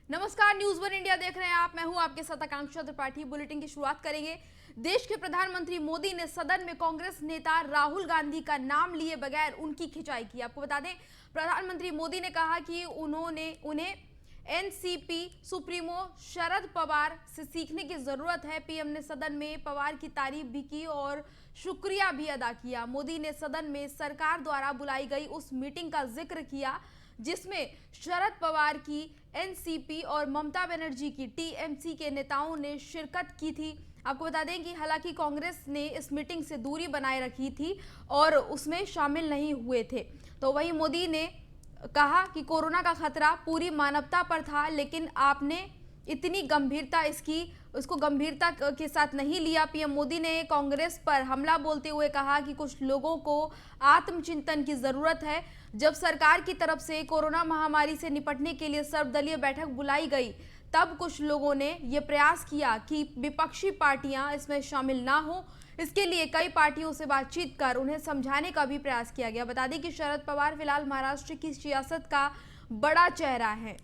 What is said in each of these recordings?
नमस्कार, news one India देख रहे हैं आप। मैं हूं आपके साथ आकांक्षा त्रिपाठी। बुलेटिन की शुरुआत करेंगे। देश के प्रधानमंत्री मोदी ने सदन में कांग्रेस नेता राहुल गांधी का नाम लिए बगैर उनकी खिंचाई की। आपको बता दें, प्रधानमंत्री मोदी ने कहा कि उन्हें एनसीपी सुप्रीमो शरद पवार से सीखने की जरूरत है। पीएम ने सदन में पवार की तारीफ भी की और शुक्रिया भी अदा किया। मोदी ने सदन में सरकार द्वारा बुलाई गई उस मीटिंग का जिक्र किया जिसमें शरद पवार की एनसीपी और ममता बनर्जी की टीएमसी के नेताओं ने शिरकत की थी। आपको बता दें कि हालांकि कांग्रेस ने इस मीटिंग से दूरी बनाए रखी थी और उसमें शामिल नहीं हुए थे। तो वहीं मोदी ने कहा कि कोरोना का खतरा पूरी मानवता पर था, लेकिन आपने इतनी गंभीरता उसको गंभीरता के साथ नहीं लिया। पीएम मोदी ने कांग्रेस पर हमला बोलते हुए कहा कि कुछ लोगों को आत्मचिंतन की जरूरत है। जब सरकार की तरफ से कोरोना महामारी से निपटने के लिए सर्वदलीय बैठक बुलाई गई, तब कुछ लोगों ने यह प्रयास किया कि विपक्षी पार्टियां इसमें शामिल ना हो। इसके लिए कई पार्टियों से बातचीत कर उन्हें समझाने का भी प्रयास किया गया। बता दें कि शरद पवार फिलहाल महाराष्ट्र की सियासत का बड़ा चेहरा है।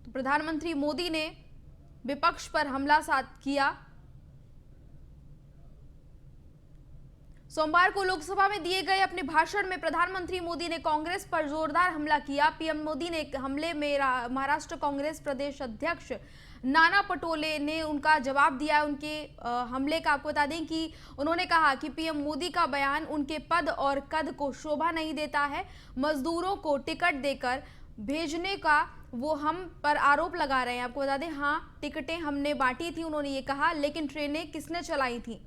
प्रधानमंत्री मोदी ने विपक्ष पर हमला किया। सोमवार को लोकसभा में दिए गए अपने भाषण में प्रधानमंत्री मोदी ने कांग्रेस पर जोरदार हमला किया। पीएम मोदी ने हमले में महाराष्ट्र कांग्रेस प्रदेश अध्यक्ष नाना पटोले ने उनका जवाब दिया। उनके हमले का आपको बता दें कि उन्होंने कहा कि पीएम मोदी का बयान उनके पद और कद को शोभा नहीं देता है। मजदूरों को टिकट देकर भेजने का वो हम पर आरोप लगा रहे हैं। आपको बता दें, हाँ, टिकटें हमने बांटी थी, उन्होंने ये कहा, लेकिन ट्रेनें किसने चलाई थी?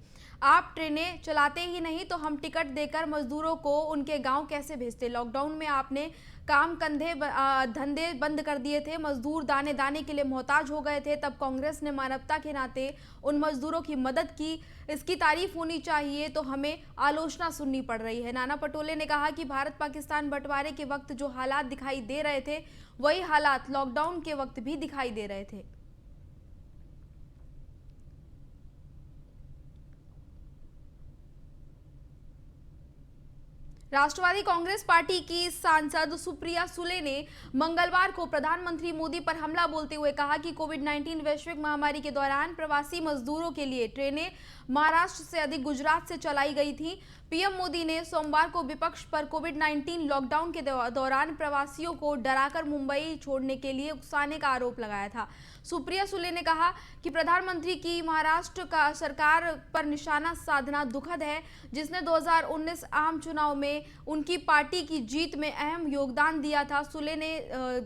आप ट्रेनें चलाते ही नहीं तो हम टिकट देकर मजदूरों को उनके गांव कैसे भेजते? लॉकडाउन में आपने काम धंधे बंद कर दिए थे, मजदूर दाने दाने के लिए मोहताज हो गए थे। तब कांग्रेस ने मानवता के नाते उन मजदूरों की मदद की। इसकी तारीफ होनी चाहिए तो हमें आलोचना सुननी पड़ रही है। नाना पटोले ने कहा कि भारत पाकिस्तान बंटवारे के वक्त जो हालात दिखाई दे रहे थे, वही हालात लॉकडाउन के वक्त भी दिखाई दे रहे थे। राष्ट्रवादी कांग्रेस पार्टी की सांसद सुप्रिया सुले ने मंगलवार को प्रधानमंत्री मोदी पर हमला बोलते हुए कहा कि कोविड-19 वैश्विक महामारी के दौरान प्रवासी मजदूरों के लिए ट्रेनें महाराष्ट्र से अधिक गुजरात से चलाई गई थी। पीएम मोदी ने सोमवार को विपक्ष पर कोविड-19 लॉकडाउन के दौरान प्रवासियों को डराकर मुंबई छोड़ने के लिए उकसाने का आरोप लगाया था। सुप्रिया सुले ने कहा कि प्रधानमंत्री की महाराष्ट्र का सरकार पर निशाना साधना दुखद है, जिसने 2019 आम चुनाव में उनकी पार्टी की जीत में अहम योगदान दिया था। सुले ने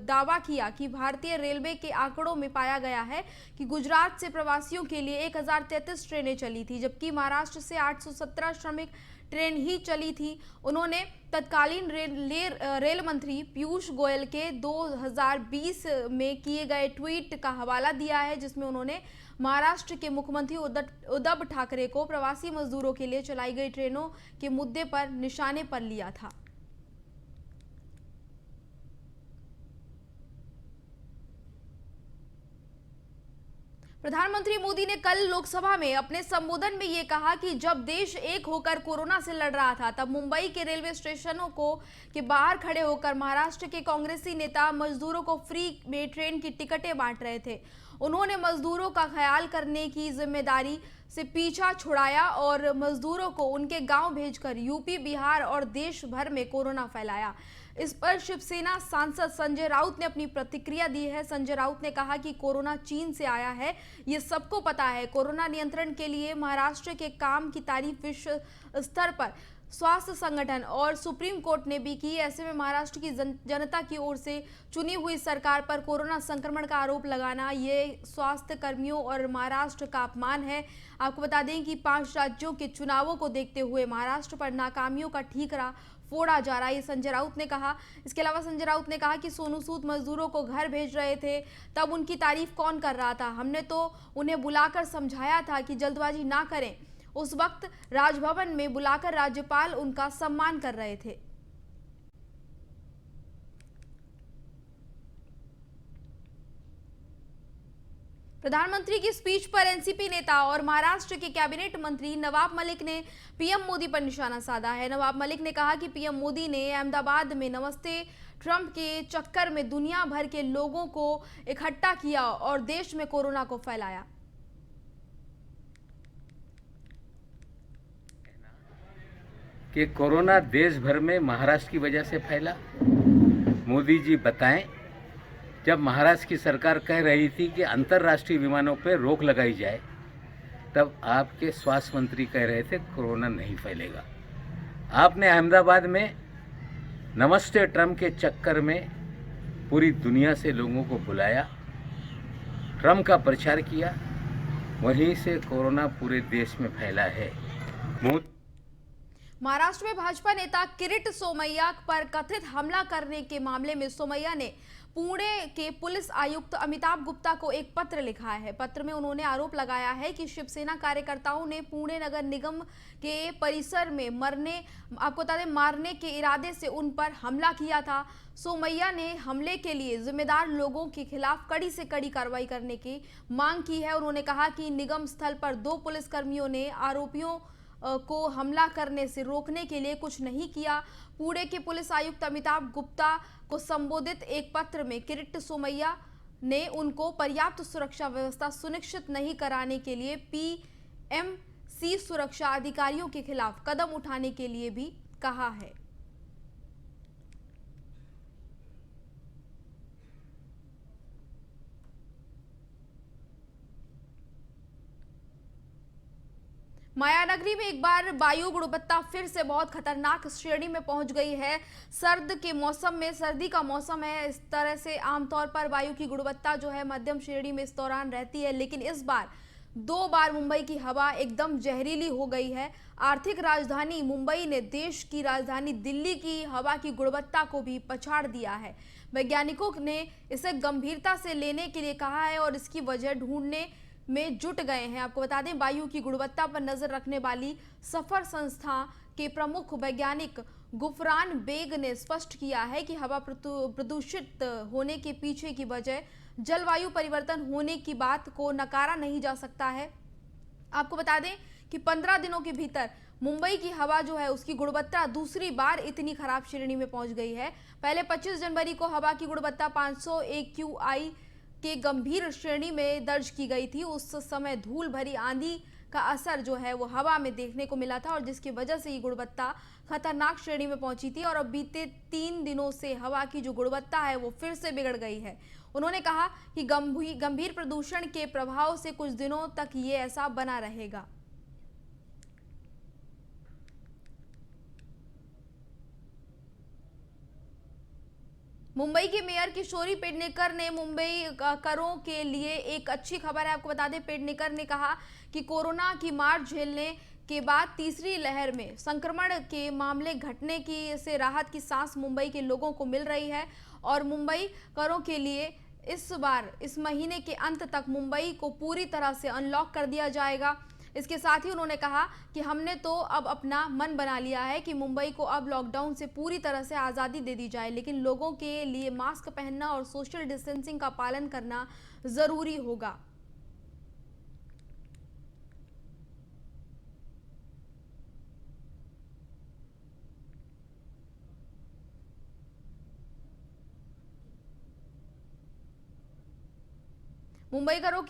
दावा किया कि भारतीय रेलवे के आंकड़ों में पाया गया है कि गुजरात से प्रवासियों के लिए 1033 ट्रेनें चली थी, जबकि महाराष्ट्र से 817 श्रमिक ट्रेन ही चली थी। उन्होंने तत्कालीन रेल मंत्री पीयूष गोयल के 2020 में किए गए ट्वीट का हवाला दिया है, जिसमें उन्होंने महाराष्ट्र के मुख्यमंत्री उद्धव ठाकरे को प्रवासी मजदूरों के लिए चलाई गई ट्रेनों के मुद्दे पर निशाने पर लिया था। प्रधानमंत्री मोदी ने कल लोकसभा में अपने संबोधन में यह कहा कि जब देश एक होकर कोरोना से लड़ रहा था, तब मुंबई के रेलवे स्टेशनों के बाहर खड़े होकर महाराष्ट्र के कांग्रेसी नेता मजदूरों को फ्री में ट्रेन की टिकटें बांट रहे थे। उन्होंने मजदूरों का ख्याल करने की जिम्मेदारी से पीछा छुड़ाया और मजदूरों को उनके गांव भेजकर यूपी, बिहार और देश भर में कोरोना फैलाया। इस पर शिवसेना सांसद संजय राउत ने अपनी प्रतिक्रिया दी है। संजय राउत ने कहा कि कोरोना चीन से आया है, ये सबको पता है। कोरोना नियंत्रण के लिए महाराष्ट्र के काम की तारीफ विश्व स्तर पर स्वास्थ्य संगठन और सुप्रीम कोर्ट ने भी की। ऐसे में महाराष्ट्र की जनता की ओर से चुनी हुई सरकार पर कोरोना संक्रमण का आरोप लगाना ये स्वास्थ्य कर्मियों और महाराष्ट्र का अपमान है। आपको बता दें कि 5 राज्यों के चुनावों को देखते हुए महाराष्ट्र पर नाकामियों का ठीकरा फोड़ा जा रहा है, ये संजय राउत ने कहा। इसके अलावा संजय राउत ने कहा कि सोनू सूद मजदूरों को घर भेज रहे थे, तब उनकी तारीफ कौन कर रहा था? हमने तो उन्हें बुलाकर समझाया था कि जल्दबाजी ना करें। उस वक्त राजभवन में बुलाकर राज्यपाल उनका सम्मान कर रहे थे। प्रधानमंत्री की स्पीच पर एनसीपी नेता और महाराष्ट्र के कैबिनेट मंत्री नवाब मलिक ने पीएम मोदी पर निशाना साधा है। नवाब मलिक ने कहा कि पीएम मोदी ने अहमदाबाद में नमस्ते ट्रंप के चक्कर में दुनिया भर के लोगों को इकट्ठा किया और देश में कोरोना को फैलाया। कि कोरोना देश भर में महाराष्ट्र की वजह से फैला। मोदी जी बताएं, जब महाराष्ट्र की सरकार कह रही थी कि अंतर्राष्ट्रीय विमानों पर रोक लगाई जाए, तब आपके स्वास्थ्य मंत्री कह रहे थे कोरोना नहीं फैलेगा। आपने अहमदाबाद में नमस्ते ट्रंप के चक्कर में पूरी दुनिया से लोगों को बुलाया, ट्रंप का प्रचार किया, वहीं से कोरोना पूरे देश में फैला है। महाराष्ट्र में भाजपा नेता किरीट सोमैया पर कथित हमला करने के मामले में सोमैया ने पुणे के पुलिस आयुक्त अमिताभ गुप्ता को एक पत्र लिखा है। पत्र में उन्होंने आरोप लगाया है कि शिवसेना कार्यकर्ताओं ने पुणे नगर निगम के परिसर में मारने के इरादे से उन पर हमला किया था। सोमैया ने हमले के लिए जिम्मेदार लोगों के खिलाफ कड़ी से कड़ी कार्रवाई करने की मांग की है। उन्होंने कहा कि निगम स्थल पर 2 पुलिसकर्मियों ने आरोपियों को हमला करने से रोकने के लिए कुछ नहीं किया। पुणे के पुलिस आयुक्त अमिताभ गुप्ता को संबोधित एक पत्र में किरीट सोमैया ने उनको पर्याप्त सुरक्षा व्यवस्था सुनिश्चित नहीं कराने के लिए पीएमसी सुरक्षा अधिकारियों के खिलाफ कदम उठाने के लिए भी कहा है। मायानगरी में एक बार वायु गुणवत्ता फिर से बहुत खतरनाक श्रेणी में पहुंच गई है। सर्दी का मौसम है, इस तरह से आमतौर पर वायु की गुणवत्ता जो है मध्यम श्रेणी में इस दौरान रहती है, लेकिन इस बार 2 बार मुंबई की हवा एकदम जहरीली हो गई है। आर्थिक राजधानी मुंबई ने देश की राजधानी दिल्ली की हवा की गुणवत्ता को भी पछाड़ दिया है। वैज्ञानिकों ने इसे गंभीरता से लेने के लिए कहा है और इसकी वजह ढूंढने में जुट गए हैं। आपको बता दें, वायु की गुणवत्ता पर नजर रखने वाली सफर संस्था के प्रमुख वैज्ञानिक गुफरान बेग ने स्पष्ट किया है कि हवा प्रदूषित होने के पीछे की वजह जलवायु परिवर्तन होने की बात को नकारा नहीं जा सकता है। आपको बता दें कि 15 दिनों के भीतर मुंबई की हवा जो है उसकी गुणवत्ता दूसरी बार इतनी खराब श्रेणी में पहुंच गई है। पहले 25 जनवरी को हवा की गुणवत्ता 500 AQI के गंभीर श्रेणी में दर्ज की गई थी। उस समय धूल भरी आंधी का असर जो है वो हवा में देखने को मिला था और जिसकी वजह से ये गुणवत्ता खतरनाक श्रेणी में पहुंची थी और अब बीते 3 दिनों से हवा की जो गुणवत्ता है वो फिर से बिगड़ गई है। उन्होंने कहा कि गंभीर प्रदूषण के प्रभाव से कुछ दिनों तक ये ऐसा बना रहेगा। मुंबई के मेयर किशोरी पेडनेकर ने मुंबई करों के लिए एक अच्छी खबर है। आपको बता दें, पेडनेकर ने कहा कि कोरोना की मार झेलने के बाद तीसरी लहर में संक्रमण के मामले घटने की से राहत की सांस मुंबई के लोगों को मिल रही है और मुंबई करों के लिए इस बार इस महीने के अंत तक मुंबई को पूरी तरह से अनलॉक कर दिया जाएगा। इसके साथ ही उन्होंने कहा कि हमने तो अब अपना मन बना लिया है कि मुंबई को अब लॉकडाउन से पूरी तरह से आज़ादी दे दी जाए, लेकिन लोगों के लिए मास्क पहनना और सोशल डिस्टेंसिंग का पालन करना ज़रूरी होगा। मुंबई करों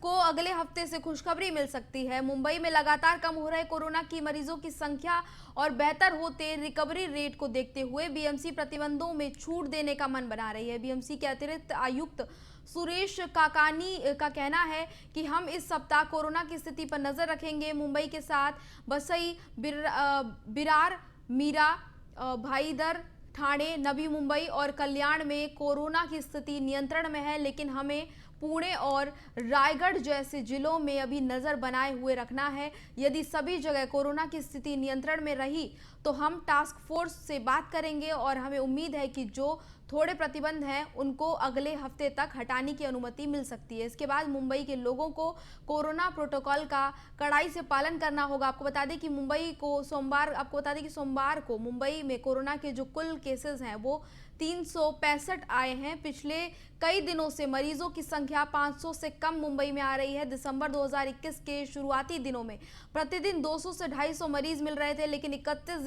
को अगले हफ्ते से खुशखबरी मिल सकती है। मुंबई में लगातार कम हो रहे कोरोना की मरीजों की संख्या और बेहतर होते रिकवरी रेट को देखते हुए बीएमसी प्रतिबंधों में छूट देने का मन बना रही है। बीएमसी के अतिरिक्त आयुक्त सुरेश काकानी का कहना है कि हम इस सप्ताह कोरोना की स्थिति पर नजर रखेंगे। मुंबई के साथ बसई, बिरार, मीरा, भाईदर, ठाणे, नवी मुंबई और कल्याण में कोरोना की स्थिति नियंत्रण में है, लेकिन हमें पुणे और रायगढ़ जैसे जिलों में अभी नजर बनाए हुए रखना है। यदि सभी जगह कोरोना की स्थिति नियंत्रण में रही तो हम टास्क फोर्स से बात करेंगे और हमें उम्मीद है कि जो थोड़े प्रतिबंध हैं उनको अगले हफ्ते तक हटाने की अनुमति मिल सकती है। इसके बाद मुंबई के लोगों को कोरोना प्रोटोकॉल का कड़ाई से पालन करना होगा। आपको बता दें कि सोमवार को मुंबई में कोरोना के जो कुल केसेस हैं वो 365 आए हैं। पिछले कई दिनों से मरीजों की संख्या 500 से कम मुंबई में आ रही है। दिसंबर 2021 के शुरुआती दिनों में प्रतिदिन 200 से 250 मरीज मिल रहे थे, लेकिन 21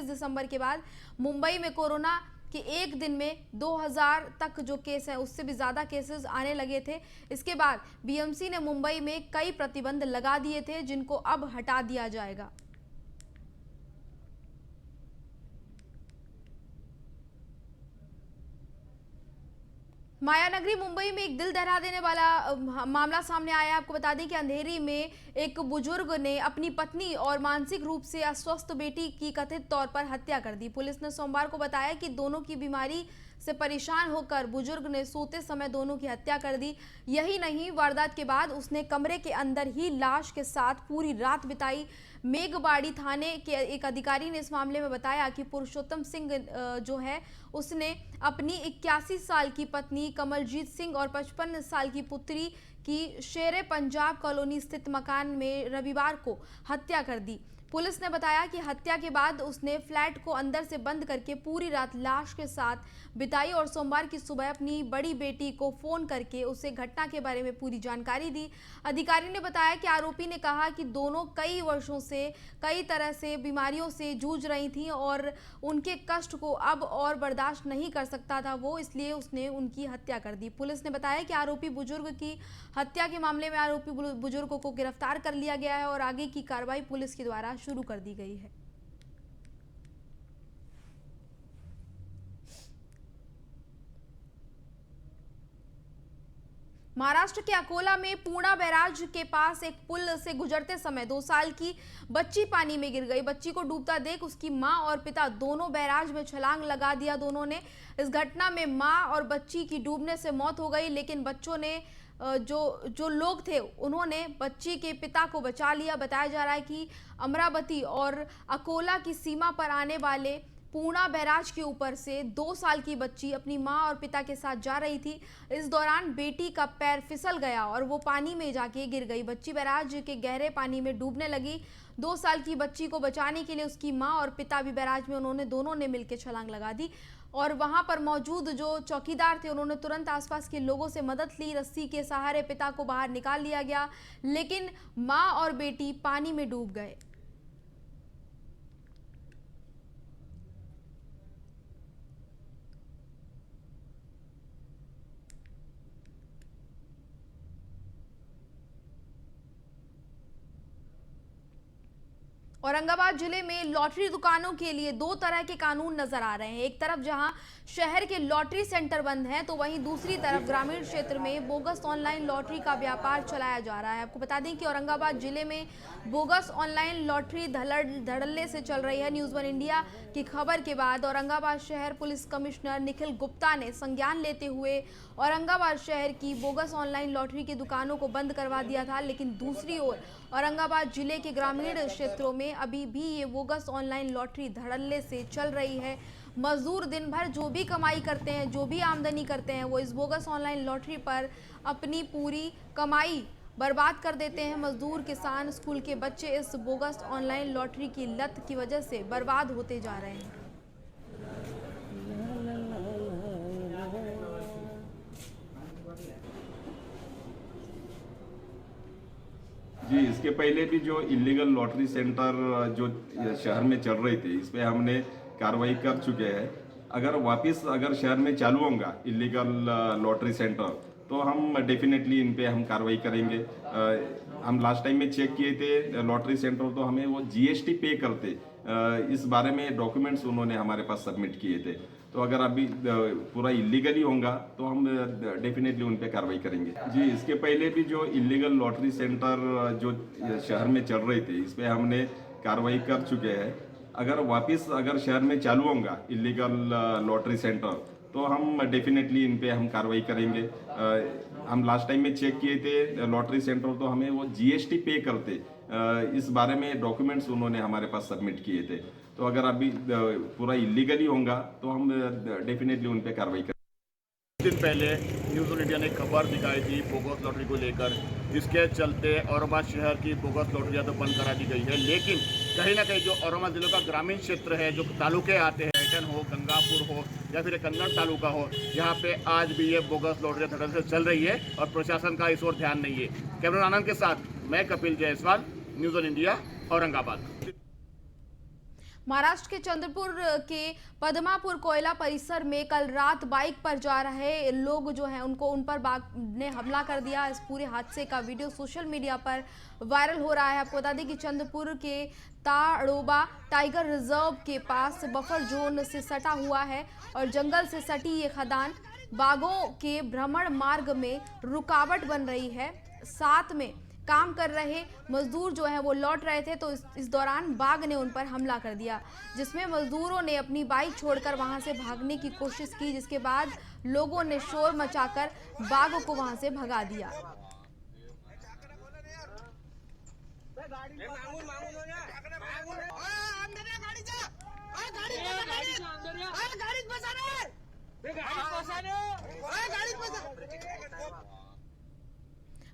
दिसंबर के बाद मुंबई में कोरोना कि एक दिन में 2000 तक जो केस है उससे भी ज़्यादा केसेस आने लगे थे। इसके बाद बीएमसी ने मुंबई में कई प्रतिबंध लगा दिए थे, जिनको अब हटा दिया जाएगा। मायानगरी मुंबई में एक दिल दहला देने वाला मामला सामने आया है। आपको बता दें कि अंधेरी में एक बुजुर्ग ने अपनी पत्नी और मानसिक रूप से अस्वस्थ बेटी की कथित तौर पर हत्या कर दी। पुलिस ने सोमवार को बताया कि दोनों की बीमारी से परेशान होकर बुजुर्ग ने सोते समय दोनों की हत्या कर दी। यही नहीं, वारदात के बाद उसने कमरे के अंदर ही लाश के साथ पूरी रात बिताई। मेघबाड़ी थाने के एक अधिकारी ने इस मामले में बताया कि पुरुषोत्तम सिंह जो है उसने अपनी 81 साल की पत्नी कमलजीत सिंह और 55 साल की पुत्री की शेरे पंजाब कॉलोनी स्थित मकान में रविवार को हत्या कर दी। पुलिस ने बताया कि हत्या के बाद उसने फ्लैट को अंदर से बंद करके पूरी रात लाश के साथ बिताई और सोमवार की सुबह अपनी बड़ी बेटी को फोन करके उसे घटना के बारे में पूरी जानकारी दी। अधिकारी ने बताया कि आरोपी ने कहा कि दोनों कई वर्षों से कई तरह से बीमारियों से जूझ रही थीं और उनके कष्ट को अब और बर्दाश्त नहीं कर सकता था वो, इसलिए उसने उनकी हत्या कर दी। पुलिस ने बताया कि आरोपी बुजुर्ग की हत्या के मामले में आरोपी बुजुर्ग को गिरफ्तार कर लिया गया है और आगे की कार्रवाई पुलिस के द्वारा शुरू कर दी गई है। महाराष्ट्र के अकोला में पूर्णा बैराज के पास एक पुल से गुजरते समय 2 साल की बच्ची पानी में गिर गई। बच्ची को डूबता देख उसकी मां और पिता दोनों बैराज में छलांग लगा दिया। दोनों ने इस घटना में मां और बच्ची की डूबने से मौत हो गई, लेकिन बच्चों ने जो लोग थे उन्होंने बच्ची के पिता को बचा लिया। बताया जा रहा है कि अमरावती और अकोला की सीमा पर आने वाले पूर्णा बैराज के ऊपर से 2 साल की बच्ची अपनी मां और पिता के साथ जा रही थी। इस दौरान बेटी का पैर फिसल गया और वो पानी में जाके गिर गई। बच्ची बैराज के गहरे पानी में डूबने लगी। 2 साल की बच्ची को बचाने के लिए उसकी मां और पिता भी बैराज में दोनों ने मिलकर छलांग लगा दी और वहां पर मौजूद जो चौकीदार थे उन्होंने तुरंत आसपास के लोगों से मदद ली। रस्सी के सहारे पिता को बाहर निकाल लिया गया, लेकिन मां और बेटी पानी में डूब गए। औरंगाबाद जिले में लॉटरी दुकानों के लिए 2 तरह के कानून नजर आ रहे हैं। एक तरफ जहां शहर के लॉटरी सेंटर बंद हैं, तो वहीं दूसरी तरफ ग्रामीण क्षेत्र में बोगस ऑनलाइन लॉटरी का व्यापार चलाया जा रहा है। आपको बता दें कि औरंगाबाद जिले में बोगस ऑनलाइन लॉटरी धड़ल्ले से चल रही है। न्यूज़ 1 इंडिया की खबर के बाद औरंगाबाद शहर पुलिस कमिश्नर निखिल गुप्ता ने संज्ञान लेते हुए औरंगाबाद शहर की बोगस ऑनलाइन लॉटरी की दुकानों को बंद करवा दिया था, लेकिन दूसरी ओर औरंगाबाद जिले के ग्रामीण क्षेत्रों में अभी भी ये बोगस ऑनलाइन लॉटरी धड़ल्ले से चल रही है। मजदूर दिन भर जो भी कमाई करते हैं, जो भी आमदनी करते हैं, वो इस बोगस ऑनलाइन लॉटरी पर अपनी पूरी कमाई बर्बाद कर देते हैं। मजदूर, किसान, स्कूल के बच्चे इस बोगस ऑनलाइन लॉटरी की लत की वजह से बर्बाद होते जा रहे हैं। जी, इसके पहले भी जो इलीगल लॉटरी सेंटर जो शहर में चल रहे थे, इस पे हमने कार्रवाई कर चुके हैं। अगर शहर में चालू होगा इलीगल लॉटरी सेंटर, तो हम डेफिनेटली इन पे हम कार्रवाई करेंगे। हम लास्ट टाइम में चेक किए थे लॉटरी सेंटर, तो हमें वो जीएसटी पे करते, इस बारे में डॉक्यूमेंट्स उन्होंने हमारे पास सबमिट किए थे। तो अगर अभी पूरा इलीगली होगा तो हम डेफिनेटली उन पे कार्रवाई करेंगे। जी, इसके पहले भी जो इलीगल लॉटरी सेंटर जो शहर में चल रहे थे, इस पे हमने कार्रवाई कर चुके हैं। अगर शहर में चालू होगा इलीगल लॉटरी सेंटर, तो हम डेफिनेटली इन पे हम कार्रवाई करेंगे। हम लास्ट टाइम में चेक किए थे लॉटरी सेंटर, तो हमें वो जीएसटी पे करते, इस बारे में डॉक्यूमेंट्स उन्होंने हमारे पास सबमिट किए थे। तो अगर अभी पूरा इलीगली होगा तो हम डेफिनेटली उन पे कार्रवाई करेंगे। दिन पहले न्यूज़ 1 इंडिया ने खबर दिखाई थी बोगस लॉटरी को लेकर, जिसके चलते औरंगाबाद शहर की बोगस लॉटरियाँ तो बंद करा दी गई है, लेकिन कहीं ना कहीं जो औरंगाबाद जिले का ग्रामीण क्षेत्र है, जो तालुके आते हैं, पर्यटन हो, गंगापुर हो या फिर कन्नड़ तालुका हो, यहाँ पे आज भी ये बोगस लॉटरी धड़ल्ले से चल रही है और प्रशासन का इस ओर ध्यान नहीं है। कैमरा आनंद के साथ मैं Kapil Jaiswal, news on India, Aurangabad. Maharashtra के चंद्रपुर के पदमापुर कोयला परिसर में कल रात बाइक पर जा रहे लोग जो हैं उन पर बाघ ने हमला कर दिया। इस पूरे हादसे का वीडियो सोशल मीडिया पर वायरल हो रहा है। आपको बता दें कि चंद्रपुर के ताड़ोबा टाइगर रिजर्व के पास बफर जोन से सटा हुआ है और जंगल से सटी ये खदान बाघों के भ्रमण मार्ग में रुकावट बन रही है। साथ में काम कर रहे मजदूर जो हैं वो लौट रहे थे, तो इस दौरान बाघ ने उन पर हमला कर दिया, जिसमें मजदूरों ने अपनी बाइक छोड़कर वहां से भागने की कोशिश की, जिसके बाद लोगों ने शोर मचाकर बाघ को वहां से भगा दिया।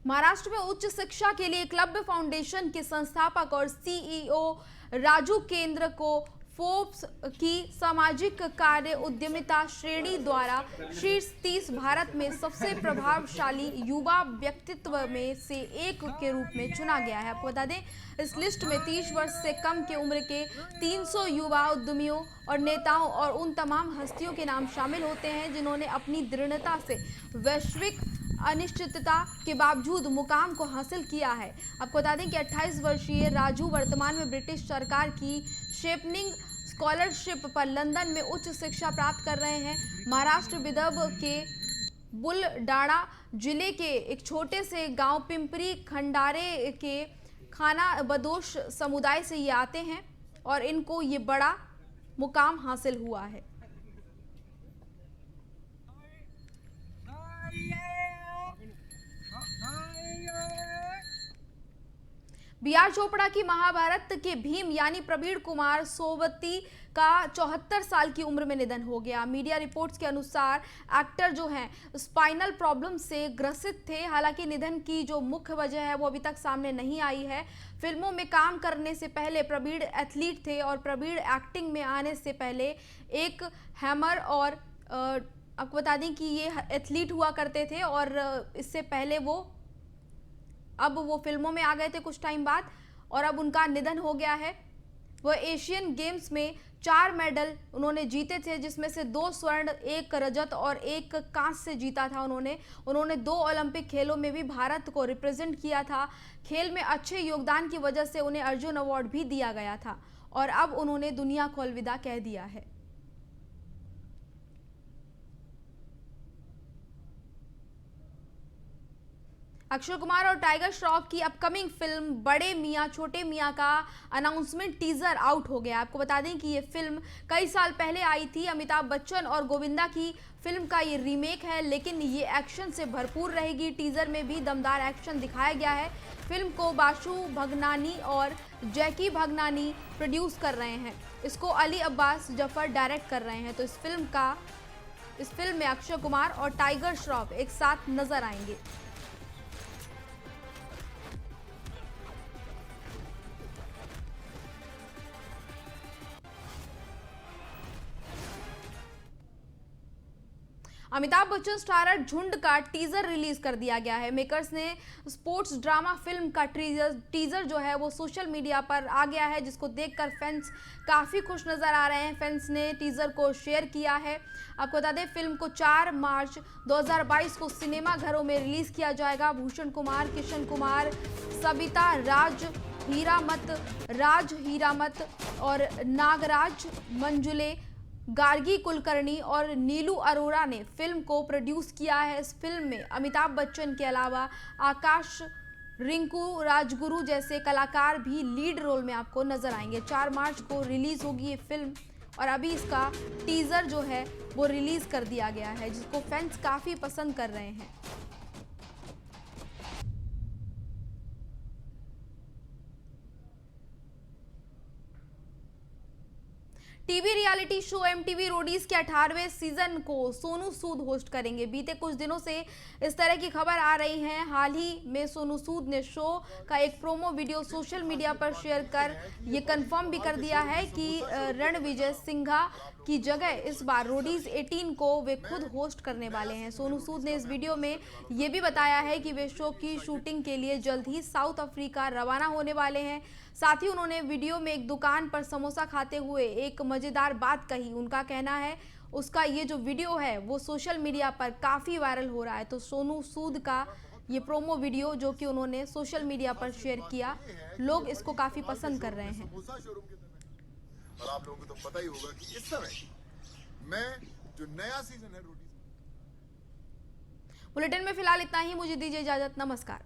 महाराष्ट्र में उच्च शिक्षा के लिए क्लब फाउंडेशन के संस्थापक और सीईओ राजू केंद्र को फोर्ब्स की सामाजिक कार्य उद्यमिता श्रेणी द्वारा शीर्ष 30 भारत में सबसे प्रभावशाली युवा व्यक्तित्व में से एक के रूप में चुना गया है। आपको बता दें, इस लिस्ट में 30 वर्ष से कम के उम्र के 300 युवा उद्यमियों और नेताओं और उन तमाम हस्तियों के नाम शामिल होते हैं जिन्होंने अपनी दृढ़ता से वैश्विक अनिश्चितता के बावजूद मुकाम को हासिल किया है। आपको बता दें कि 28 वर्षीय राजू वर्तमान में ब्रिटिश सरकार की शेपनिंग स्कॉलरशिप पर लंदन में उच्च शिक्षा प्राप्त कर रहे हैं। महाराष्ट्र विदर्भ के बुलडाणा जिले के एक छोटे से गांव पिंपरी खंडारे के खाना बदोश समुदाय से ये आते हैं और इनको ये बड़ा मुकाम हासिल हुआ है। बी.आर. चोपड़ा की महाभारत के भीम यानी प्रवीण कुमार सोबती का 74 साल की उम्र में निधन हो गया। मीडिया रिपोर्ट्स के अनुसार एक्टर जो हैं स्पाइनल प्रॉब्लम से ग्रसित थे। हालांकि निधन की जो मुख्य वजह है वो अभी तक सामने नहीं आई है। फिल्मों में काम करने से पहले प्रवीण एथलीट थे और प्रवीण एक्टिंग में आने से पहले एक हैमर और आपको बता दें कि ये एथलीट हुआ करते थे और इससे पहले अब वो फिल्मों में आ गए थे कुछ टाइम बाद और अब उनका निधन हो गया है। वो एशियन गेम्स में 4 मेडल उन्होंने जीते थे, जिसमें से 2 स्वर्ण, 1 रजत और 1 कांस्य जीता था उन्होंने 2 ओलंपिक खेलों में भी भारत को रिप्रेजेंट किया था। खेल में अच्छे योगदान की वजह से उन्हें अर्जुन अवार्ड भी दिया गया था और अब उन्होंने दुनिया को अलविदा कह दिया है। अक्षय कुमार और टाइगर श्रॉफ की अपकमिंग फिल्म बड़े मियां छोटे मियां का अनाउंसमेंट टीजर आउट हो गया। आपको बता दें कि ये फिल्म कई साल पहले आई थी। अमिताभ बच्चन और गोविंदा की फिल्म का ये रीमेक है, लेकिन ये एक्शन से भरपूर रहेगी। टीजर में भी दमदार एक्शन दिखाया गया है। फिल्म को बाशु भगनानी और जैकी भगनानी प्रोड्यूस कर रहे हैं। इसको अली अब्बास जफर डायरेक्ट कर रहे हैं। तो इस फिल्म में अक्षय कुमार और टाइगर श्रॉफ एक साथ नजर आएंगे। अमिताभ बच्चन स्टारर झुंड का टीजर रिलीज कर दिया गया है। मेकर्स ने स्पोर्ट्स ड्रामा फिल्म का टीजर जो है वो सोशल मीडिया पर आ गया है, जिसको देखकर फैंस काफ़ी खुश नज़र आ रहे हैं। फैंस ने टीजर को शेयर किया है। आपको बता दें, फिल्म को 4 मार्च 2022 को सिनेमा घरों में रिलीज किया जाएगा। भूषण कुमार, किशन कुमार, सबिता राज हीरामत और नागराज मंजुले, गार्गी कुलकर्णी और नीलू अरोड़ा ने फिल्म को प्रोड्यूस किया है। इस फिल्म में अमिताभ बच्चन के अलावा आकाश, रिंकू राजगुरु जैसे कलाकार भी लीड रोल में आपको नजर आएंगे। 4 मार्च को रिलीज होगी ये फिल्म और अभी इसका टीजर जो है वो रिलीज कर दिया गया है, जिसको फैंस काफी पसंद कर रहे हैं। TV reality show MTV Roadies के 18वें सीजन को सोनू सूद होस्ट करेंगे। बीते कुछ दिनों से इस तरह की खबर आ रही है। हाल ही में सोनू सूद ने शो का एक प्रोमो वीडियो सोशल मीडिया पर शेयर कर ये कंफर्म भी कर दिया है कि रणविजय सिंघा की जगह इस बार रोडीज 18 को वे खुद होस्ट करने वाले हैं। सोनू सूद ने इस वीडियो में ये भी बताया है कि वे शो की शूटिंग के लिए जल्द ही साउथ अफ्रीका रवाना होने वाले हैं। साथ ही उन्होंने वीडियो में एक दुकान पर समोसा खाते हुए एक मजेदार बात कही। उनका कहना है उसका ये जो वीडियो है वो सोशल मीडिया पर काफ़ी वायरल हो रहा है। तो सोनू सूद का ये प्रोमो वीडियो जो कि उन्होंने सोशल मीडिया पर शेयर किया, लोग इसको काफ़ी पसंद कर रहे हैं। और आप लोगों को तो पता ही होगा कि इस समय मैं जो नया सीजन है रोटी। बुलेटिन में फिलहाल इतना ही। मुझे दीजिए इजाजत। नमस्कार।